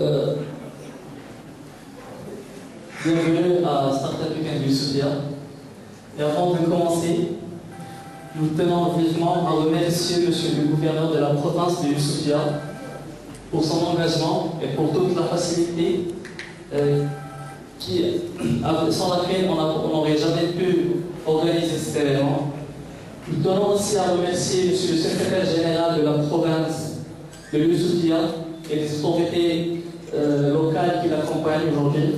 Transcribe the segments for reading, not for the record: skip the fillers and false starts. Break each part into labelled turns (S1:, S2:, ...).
S1: Euh, Bienvenue à Startup Weekend du Soufia. Et avant de commencer, nous tenons vivement à remercier Monsieur le gouverneur de la province de Soufia pour son engagement et pour toute la facilité sans laquelle on n'aurait jamais pu organiser cet événement. Nous tenons aussi à remercier Monsieur le secrétaire général de la province de Soufia et les autorités locales qui l'accompagnent aujourd'hui.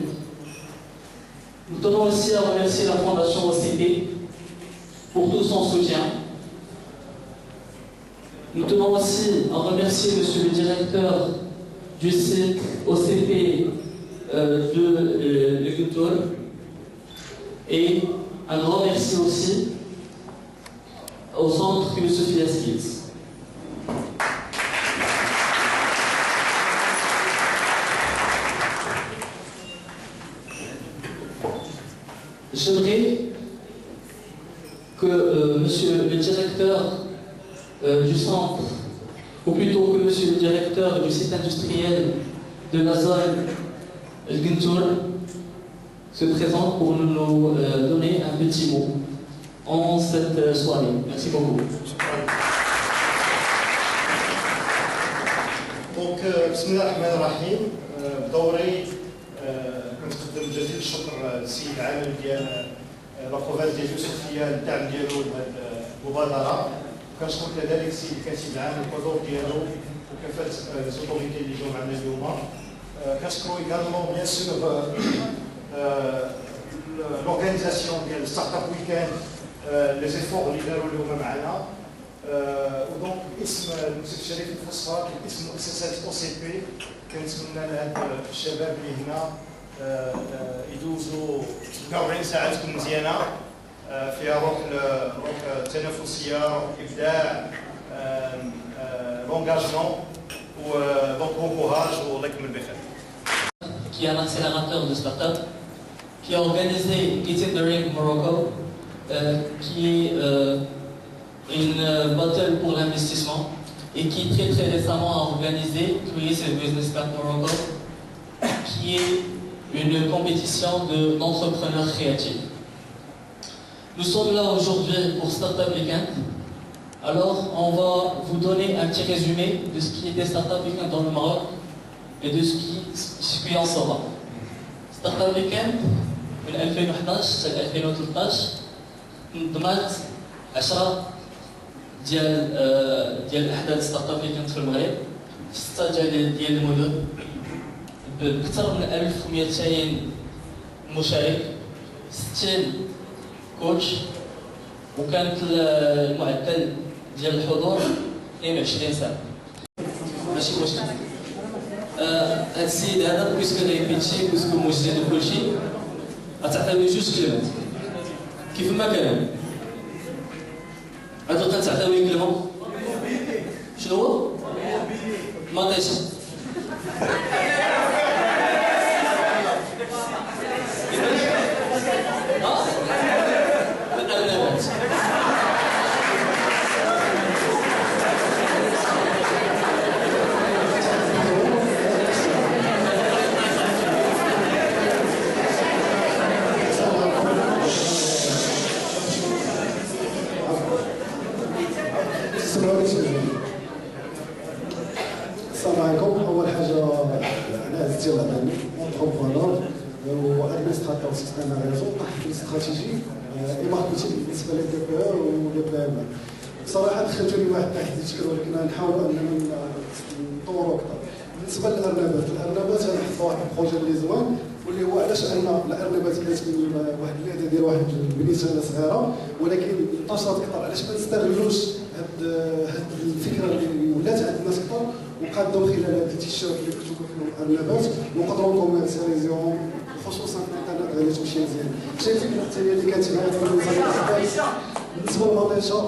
S1: Nous tenons aussi à remercier la Fondation OCP pour tout son soutien. Nous tenons aussi à remercier Monsieur le directeur du site OCP de Guntur et un grand merci aussi au centre Soufia Skills. J'aimerais que Monsieur le directeur du centre, ou plutôt que Monsieur le directeur du site industriel de la zone Guntur se présente pour nous donner un petit mot en cette soirée. Merci beaucoup.
S2: Donc, Bismillahirrahmanirrahim. بدوري كنتقدم جزيل الشكر للسيد العامل ديال لا بروفانس ديال يوسفيا الدعم ديالو لهذه المبادره. كنشكر كذلك السيد الكاتب العام الحضور ديالو وكافه ليزوتوريتي اللي جاو معنا اليوم. كنشكروا également bien sûr l'organisation ديال ستارت اب ويكاند لي زيفور اللي داروا اليوم معنا. ودونك باسم المؤسسه الشريف الفوسفات باسم مؤسسه او سي بي كنتمنى لهاد الشباب اللي هنا يدوزوا 46 ساعه تكون مزيانه فيها روح التنافسيه، روح الابداع، l'engagement donc bon courage والله يكمل بخير.
S1: Qui est un accélérateur de start-up, qui a organisé It's in the Ring Morocco, qui est une battle pour l'investissement et qui très récemment a organisé Creative Business Cup Morocco, qui est une compétition d'entrepreneurs créatifs. Nous sommes là aujourd'hui pour Startup Weekend. Alors, on va vous donner un petit résumé de ce qui était Startup Weekend dans le Maroc et de ce qui en sera. Startup Weekend, من 2011 حتى 2013 نظمت 10 ديال احداث ستارت اب ويكند في المغرب، 6 ديال المدن باكثر من 1200 مشارك، 60 كوتش، وكانت المعدل ديال الحضور 22 سنه. ماشي مشكل. هذا السيد هذا بيسكو ريبيتشي بيسكو موجد وكلشي غتعطيني جوج كلمات كيف ما كان. هذا كتعطيني كلمه شنو هو؟ مطيشه. الأرنبات.
S3: السلام عليكم. اول حاجه انا عزيزي الله يعطيني اونتربرونور وادمينستراتور سيستم ريزو تحت الاستراتيجي اي ماركتينغ بالنسبه لي دي بي او ولي بي ام. بصراحه دخلتوني واحد التحدي كبير ولكن غنحاول اننا نطوروا اكثر. بالنسبه للارنبات، الارنبات انا حطيت واحد البروجي اللي زوين واللي هو علاش ان الارنبات بدات من واحد العاده ديال واحد البنيته صغيره ولكن انتشرت اكثر. علاش ما نستغلوش هاد الفكره اللي ولات عند الناس اكثر وقادوا خلال هاد التيشيرت اللي مكتوب فيهم الارنبات ونقدروا نكوميرسياليزيوهم خصوصا في الانترنت غادي تمشي مزيان. شي الفكره الثانيه اللي كانت معايا في الميزانيه بالنسبه للمطيشه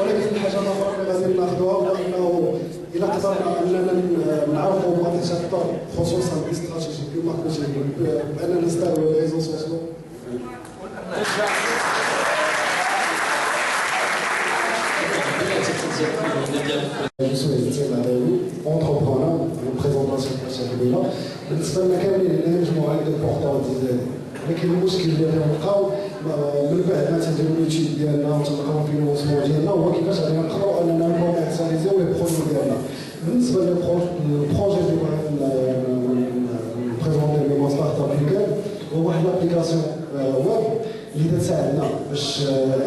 S3: ولكن الحاجه الاخرى اللي غادي ناخذوها هو انه الى قدرنا اننا نعرفوا مطيشه اكثر خصوصا باستراتيجي الماركتينغ باننا نستعملوا لي ريزو سوسيو. Je suis Étienne Alaoui, entrepreneur, une présentation de الشركة كبيرة. بالنسبة لنا كاملين هنا مجموعة ديال البورطال ديال ولكن المشكل اللي غنلقاو من بعد ما تنديرو اليوتيوب ديالنا وتلقاو الفينونسمون ديالنا هو كيفاش غادي نقدروا اننا نكوميرسياليزيو لي برودوي ديالنا. بالنسبة للبروجي اللي بغيت نبريزونتي اللي هو ستارت اب ليغال هو واحد لابليكاسيون ويب اللي تساعدنا باش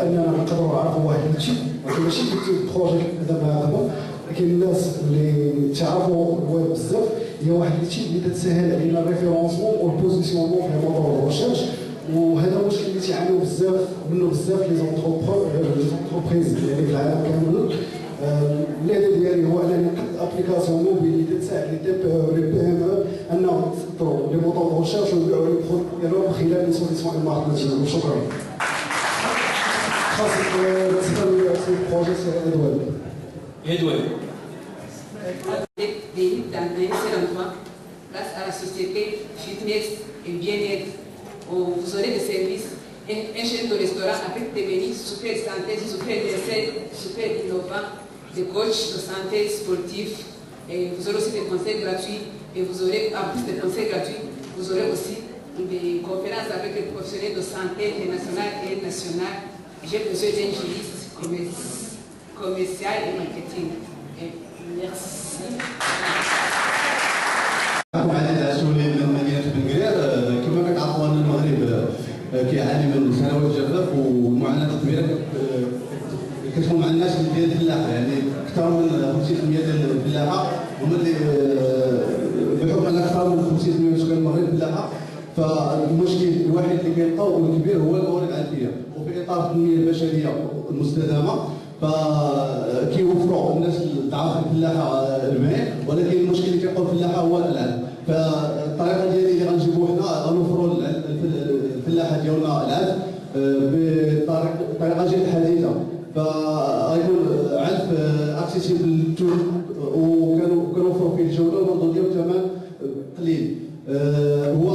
S3: اننا نقدروا نعرفوا واحد اليوتيوب ولكن ماشي يوتيوب بروجي دابا هكذا لكن الناس اللي تعرفوا الويب بزاف هي واحد اليوتيوب اللي تسهل علينا الريفيرونسمون والبوزيسيونمون في موضوع الريشيرش وهذا مشكل اللي تيعانيو منه بزاف لي زونتربريز يعني في العالم كامل. اللي ديالي هو انني نقد ابليكاسيون موبيل اللي تساعد لي بي ام او انهم يسطروا لي موطور دو ريشيرش ويبيعوا لي برودوي ديالهم خلال لي سوليسيون ماركتينغ. شكرا. خاصة بالنسبة للبروجي سي ادواب.
S4: Des luttes dans un seul endroit, grâce à la société fitness et bien-être, où vous aurez des services, un chaîne de restaurant avec des menus super santé, super desserts, super innovants, des coachs de santé sportifs, et vous aurez aussi des conseils gratuits, et vous aurez, en plus des conseils gratuits, vous aurez aussi des conférences avec les professionnels de santé internationales et nationales. J'ai besoin d'un juriste commercial et marketing. Et merci.
S5: عدد عسولي من مدينه بن قرير كما كتعرفوا ان المغرب كيعاني من سنوات جفاف والمعاناه الكبيره كتكون مع الناس ديال الفلاحه يعني اكثر من 50% ديال الفلاحه هما اللي بحكم ان اكثر من 50% من سكان المغرب فلاحه. فالمشكل الوحيد اللي كيلقاو الكبير هو الموارد العلفيه وفي اطار التنميه البشريه المستدامه فكيوفروا الناس الضعاف الفلاحه الماء ولكن المشكل اللي كيلقاو الفلاحه هو العلف. فالطريقه ديالي اللي غنجيبو حنا غنوفروا الفلاحه ديالنا العلف بطريقه جد حديثه فغيكون علف اكسيسيبل وكنوفروا فيه الجوده والمردود ديالو الثمن قليل. هو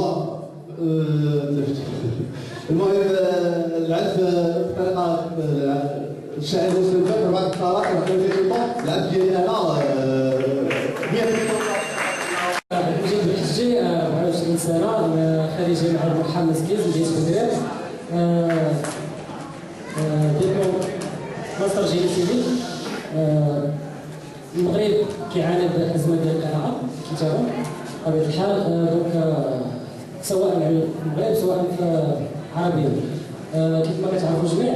S5: المهم العلف بطريقه الشاعر مسلم فات بعض الطرق العلف ديالي انا
S6: جيت بالحجي 24 سنه خريجي معهد محمد كيز مدينه بن قرير ديبلوم ماستر جيني سيفيل. المغرب كيعاني بازمه ديال القراءه الكتابه بطبيعه الحال دونك سواء المغرب سواء في العربيه كيف ما كتعرفوا الجميع.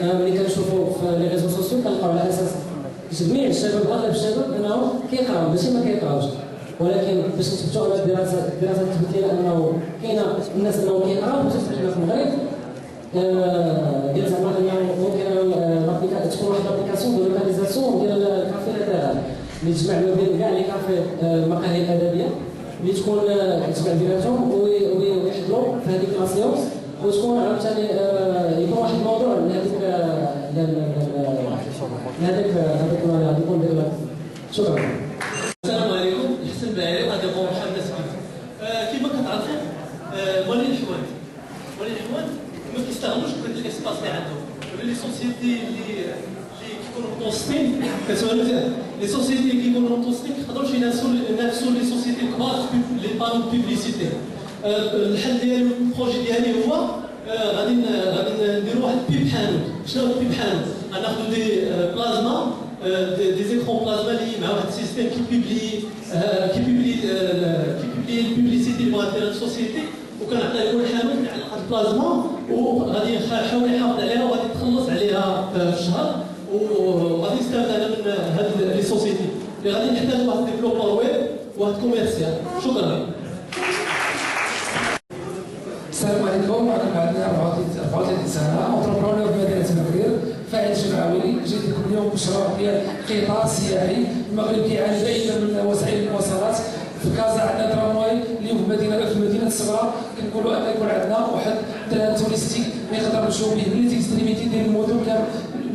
S6: ملي كنشوفوا في لي ريزو سوسيو كنلقاو على اساس جميع الشباب اغلب الشباب انهم كيقراو ماشي ما كيقراوش ولكن باش نثبتوا على الدراسات تثبت لنا انه كاينه الناس انهم كيقراو وتثبت لنا في المغرب ديال زعما انه ممكن تكون واحد لابليكاسيون دو لوكاليزاسيون ديال الكافي لاترال اللي تجمع ما بين كاع لي كافي المقاهي الادبيه اللي تكون تجمع بيناتهم ويحضروا في هذيك لاسيونس وتكون عاوتاني يكون واحد الموضوع لهذاك نقول شكرا.
S7: السلام عليكم. الحسن باعري غادي نقول محمد سكين. كما كتعرفوا موالين الحوانت ما كيستغلوش بهذا الاسباس اللي عندهم لي سوسيتي اللي كيكونوا متوسطين كتسولوا مزيان لي سوسيتي اللي كيكونوا متوسطين كيقدروش ينافسوا لي سوسيتي الكبار لي بانو بوبليسيتي. الحل ديالي البروجي ديالي هو غادي نديروا واحد بيب حانوت. شنو هو البيب حانوت؟ غناخذوا دي بلازما دي زيكرون بلازما اللي مع واحد السيستيم كيبيبلي البوبليسيتي اللي بغات دير السوسيتي وكنعطيه الحانوت على هاد البلازما وغادي يحاول يحافظ عليها وغادي يتخلص عليها في الشهر وغادي يستافد انا من هاد لي سوسيتي اللي غادي نحتاج واحد ديفلوبر ويب وواحد كوميرسيال. شكرا.
S8: السلام عليكم. انا عندي 34 سنه اونتربرونور في مدينه بن قرير فاعل جمعوي. جيت لكم اليوم مشروع ديال قطار سياحي. المغرب كيعاني دائما من وسائل المواصلات. في كازا عندنا ترامواي اللي في المدينه الصغرى كنقولوا ان يكون عندنا واحد تونس لوجيستيك اللي نقدر نمشيو به من ليزيكستريميتي ديال المدن كامل،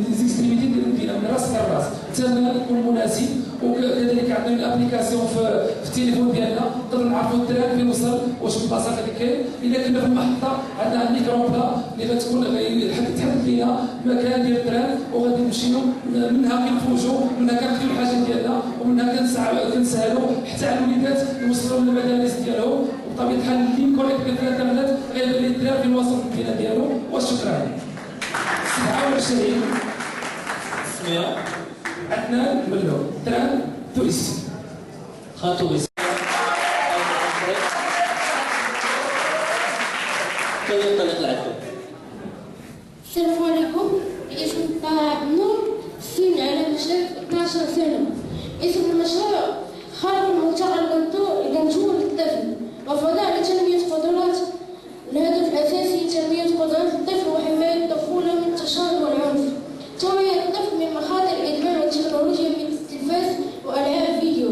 S8: ليزيكستريميتي ديال المدينه من راس حتى الراس، الثمن يكون مناسب. وكذلك عندنا الابليكاسيون في التليفون ديالنا نقدروا نعرفوا التران فين وصل، واش البلاصه اللي كاين. الا كنا في المحطه عندنا الميكرو بلا اللي غتكون تحدد لينا مكان ديال التران، وغادي نمشيو منها كنفوجوا، منها كنخديو الحاجه ديالنا، ومنها كنسهلوا حتى على الوليدات يوصلوا للمدارس ديالهم. وبطبيعه الحال اللي كونيكت في الانترنت غيبان لي التران فين واصل المدينه ديالو. وشكرا. 27 عندنا ملو تران توريستي.
S1: تران توريستي. كيف طريق العدل؟
S9: السلام عليكم، اسمي طه النور، السن على مشرف 12 سنة. اسم المشروع خلق الملتقى الجنتور للطفل وفضاء لتنمية قدرات. الهدف الأساسي تنمية قدرات الطفل وحماية الطفولة من التشرد والعنف، توعية الطفل من مخاطر الإدمان والتكنولوجيا من التلفاز وألعاب فيديو.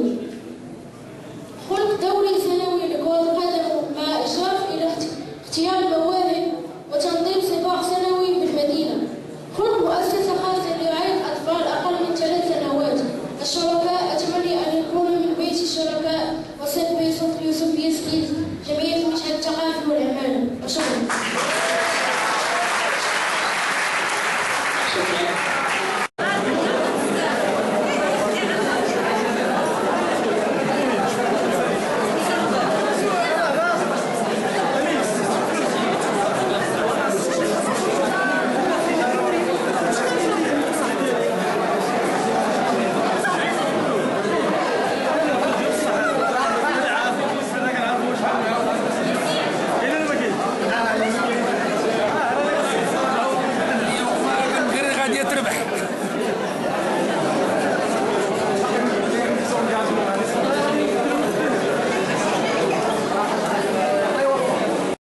S9: خلق دوري سنوي لكرة القدم مع إشراف إلى اختيار المواهب وتنظيم سباق سنوي بالمدينة. خلق مؤسسة خاصة لرعاية أطفال أقل من 3 سنوات. الشركاء أتمنى أن يكونوا من بيت الشركاء وسيد يوسف يسكيز جمعية مشهد الثقافي والعمالة. وشكرا.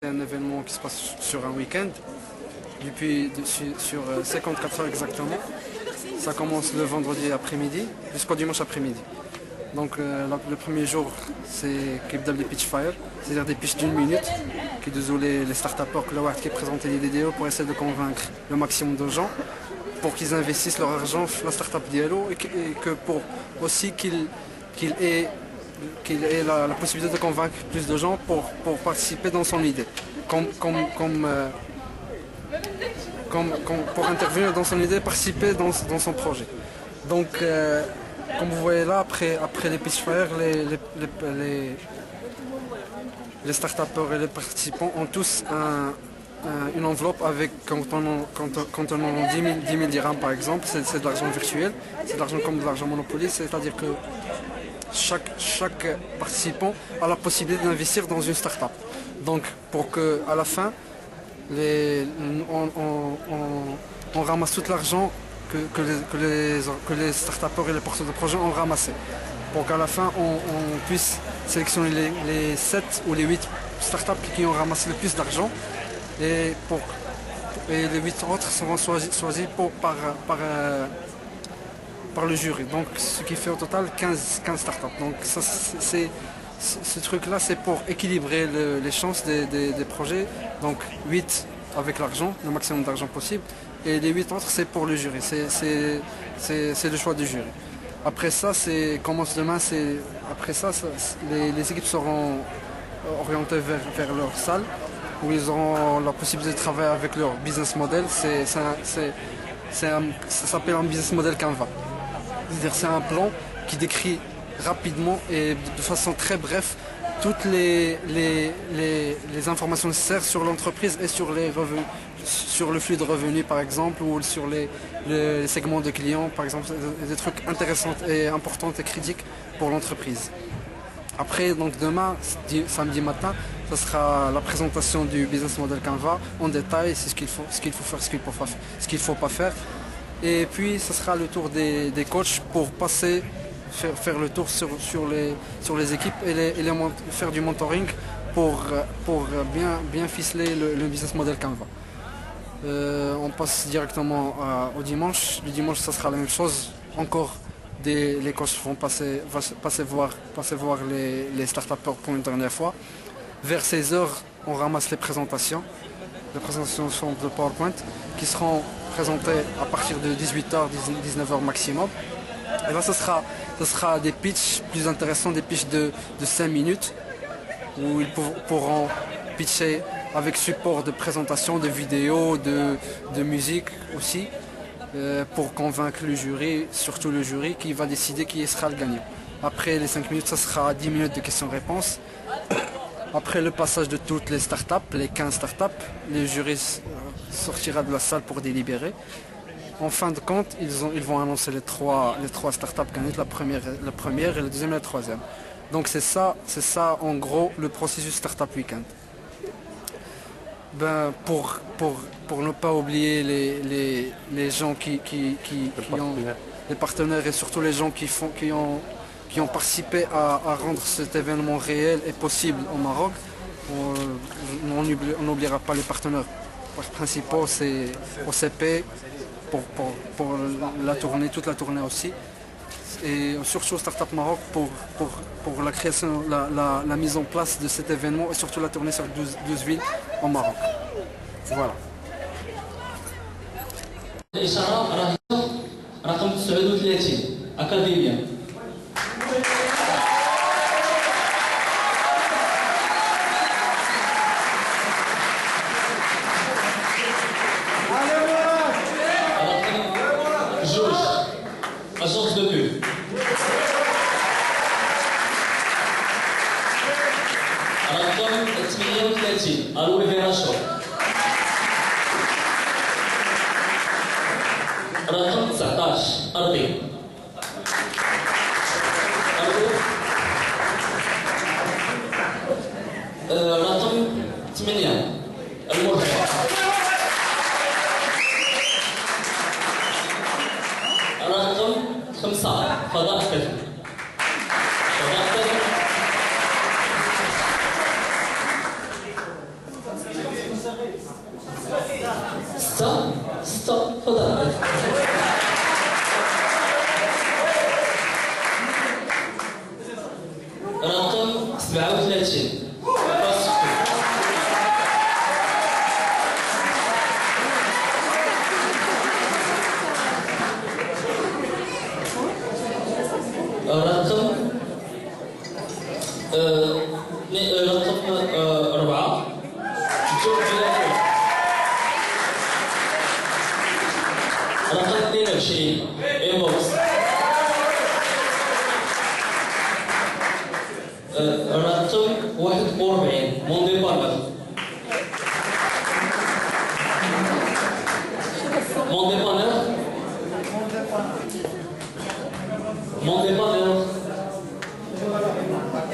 S10: C'est un événement qui se passe sur un week-end, sur 54 heures exactement. Ça commence le vendredi après-midi jusqu'au dimanche après-midi. Donc le premier jour, c'est des pitch fire, c'est-à-dire des pitchs d'1 minute qui sont les start-upers qui présentent des vidéos pour essayer de convaincre le maximum de gens pour qu'ils investissent leur argent dans la start-up dialogue et que pour aussi qu'il ait la possibilité de convaincre plus de gens pour participer dans son idée, pour intervenir dans son idée, participer dans son projet. Donc, comme vous voyez là, après les pitch fire, les start-upers et les participants ont tous une enveloppe avec contenant 10 000 dirhams par exemple. C'est de l'argent virtuel, c'est de l'argent comme de l'argent Monopoly, c'est-à-dire que chaque participant a la possibilité d'investir dans une start-up. Donc pour qu'à la fin, on ramasse tout l'argent que les start-upers et les porteurs de projets ont ramassé. Pour qu'à la fin, on puisse sélectionner les 7 ou les 8 start-up qui ont ramassé le plus d'argent. Et les 8 autres seront choisis par le jury. Donc ce qui fait au total 15 start-up. Donc ça, ce truc-là, c'est pour équilibrer les chances des projets. Donc 8 avec l'argent, le maximum d'argent possible. Et les 8 autres, c'est pour le jury. C'est le choix du jury. Après ça, commence demain. Après ça, les équipes seront orientées vers leur salle, où ils auront la possibilité de travailler avec leur business model. Ça s'appelle un business model Canva. C'est-à-dire c'est un plan qui décrit rapidement et de façon très brève toutes les informations nécessaires sur l'entreprise et sur les revenus, sur le flux de revenus par exemple, ou sur les segments de clients par exemple, des trucs intéressants et importants et critiques pour l'entreprise. Après, donc demain, samedi matin, ce sera la présentation du business model Canva en détail, c'est ce qu'il faut faire, ce qu'il ne faut pas faire. Et puis, ce sera le tour des coachs pour faire le tour sur les équipes et faire du mentoring pour bien ficeler le business model Canva. On passe directement au dimanche. Le dimanche, ça sera la même chose. Encore, les coachs vont passer voir les start-upers pour une dernière fois. Vers 16h, on ramasse les présentations. des présentations de PowerPoint qui seront présentées à partir de 18h, 19h maximum. Et là, ce sera des pitchs plus intéressants, des pitchs de 5 minutes où ils pourront pitcher avec support de présentation, de vidéos, de musique aussi, pour convaincre le jury, surtout le jury, qui va décider qui sera le gagnant. Après les 5 minutes, ça sera 10 minutes de questions-réponses. Après le passage de toutes les startups, les 15 startups, le jury sortira de la salle pour délibérer. En fin de compte, ils vont annoncer les trois startups gagnantes, la première et la deuxième et la troisième. Donc c'est ça en gros le processus Startup Weekend. Ben, pour ne pas oublier les gens qui ont, les partenaires et surtout les gens qui ont participé à rendre cet événement réel et possible au Maroc, on n'oubliera pas les partenaires principaux, c'est OCP pour la tournée, toute la tournée aussi. Et surtout Startup Maroc pour la création, la mise en place de cet événement et surtout la tournée sur 12 villes au Maroc. Voilà.
S1: الإشارة رقم 39 أكاديميا. Agence de pub. رقم 38 ألوي فيرا شو. رقم 19 أرضي. رقم 8 المرحب. رقم 5 فضاء كذب. ستة فضاء. رقم 37 رقم 4 رقم 22 إيموكس. رقم 41 موندي بارلر. موندي بارلر. موندي بارلر.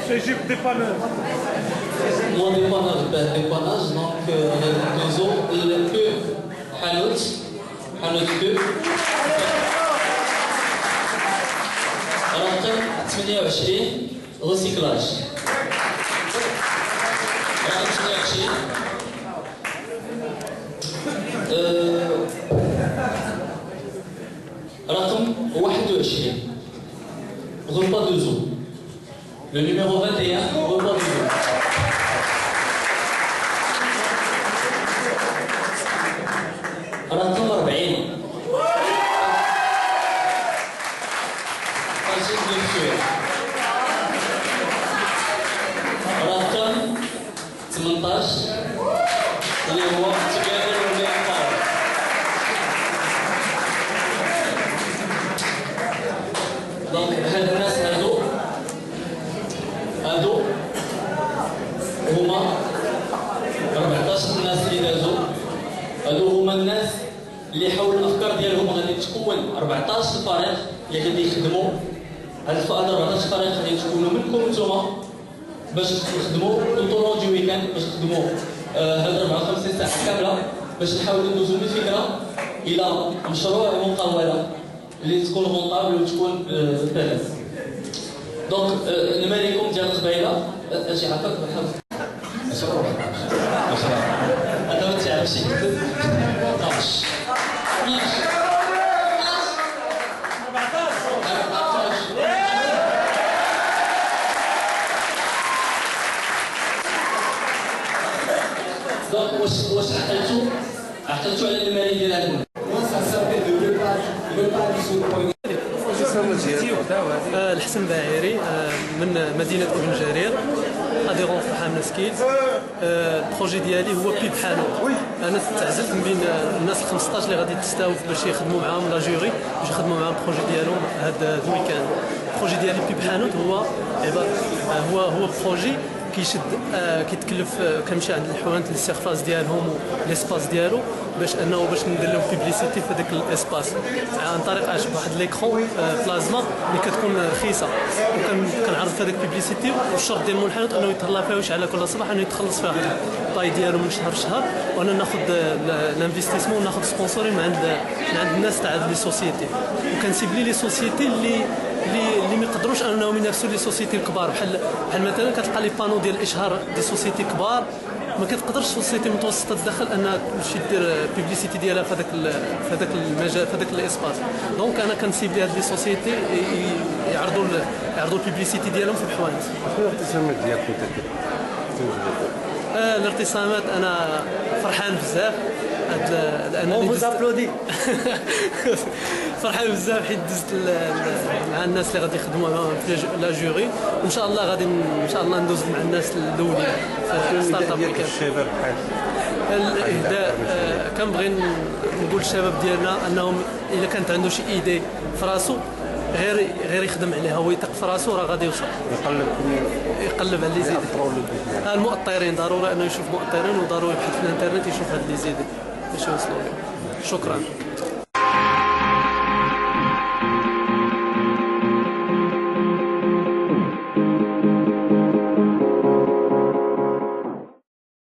S2: C'est juste dépanneur.
S1: Mon dépannage, dépannage, donc réseau, le pub, Hanout pub. رقم 28 recyclage. رقم 28 رقم 21 repas de zoo. Le numéro 21, repas de zoo. رقم 40 أجل بالفعل. رقم 18 اللي هو Together We Are Power. دونك هاد الناس هادو هما 14 الناس اللي دازو. هادو هما الناس اللي حاولوا الافكار ديالهم غادي تكون 14 فريق اللي غادي يخدموا. هاد 14 فريق غادي تكونوا منكم نتوما باش تخدموا طول دو ويكاند، باش تخدموا هاد 54 ساعه كامله باش نحاولوا ندوزوا من فكره الى مشروع مقاوله اللي تكون غونطابل وتكون بلاس. دونك المالكم ديال القبيله اجي عطاك بحال هذا ما تعرفش يكتب 12 دونك واش عقلتو عثرتوا على المالي ديال هذا المنتج.
S7: الحسن باعيري من مدينه ابن جرير اديرون في حامل سكيلز. البروجي ديالي هو بيب حانوت. انا تعزلت من بين الناس 15 اللي غادي تستاوف باش يخدموا معاهم لا جوري باش يخدموا معاهم البروجي ديالهم هذا الويكاند. البروجي ديالي بيب حانوت هو بروجي كيشد كيتكلف كنمشي عند الحوانت للسيرفاس ديالهم وليسباس ديالو باش ندير لهم بيبليسيتي في هذاك الاسباس عن طريق واحد ليكرون بلازما اللي كتكون رخيصه وكنعرض في هذاك البيبليسيتي. والشرط ديال المنحنى انه يتهلا فيها ويشعلها كل صباح انه يتخلص فيها الطاي ديالو من شهر لشهر وانا ناخذ الانفستيسمون وناخذ سبونسوري من عند الناس تاع لي سوسيتي وكنسيبلي لي سوسيتي اللي ما يقدروش انهم ينافسوا لي سوسيتي الكبار بحال مثلا كتلقى لي بانو ديال الاشهار دي سوسيتي كبار ما كتقدرش سوسيتي متوسطه الدخل انها تمشي دير بيبليسيتي ديالها في هذاك المجال في هذاك الاسباس. دونك انا كنسيبلي هاد لي سوسيتي يعرضوا البيبليسيتي ديالهم في الحوانت.
S11: شنو الارتسامات ديالكم
S7: الارتسامات انا فرحان بزاف فرحان بزاف حيت دزت مع الناس اللي غادي يخدموا معاهم في لا جوري وان شاء الله غادي ندوز مع الناس الاولين في ستارت اب ويكاند.
S11: الشباب بحال
S7: الاهداء كنبغي نقول للشباب ديالنا انهم الا كانت عنده شي ايدي في راسو غير يخدم عليها ويثق في راسو راه غادي يوصل. يقلب على لي زيد المؤطرين ضروري انه يشوف مؤطرين وضروري يبحث في الانترنت يشوف هاد لي زيد باش يوصلوا. شكرا.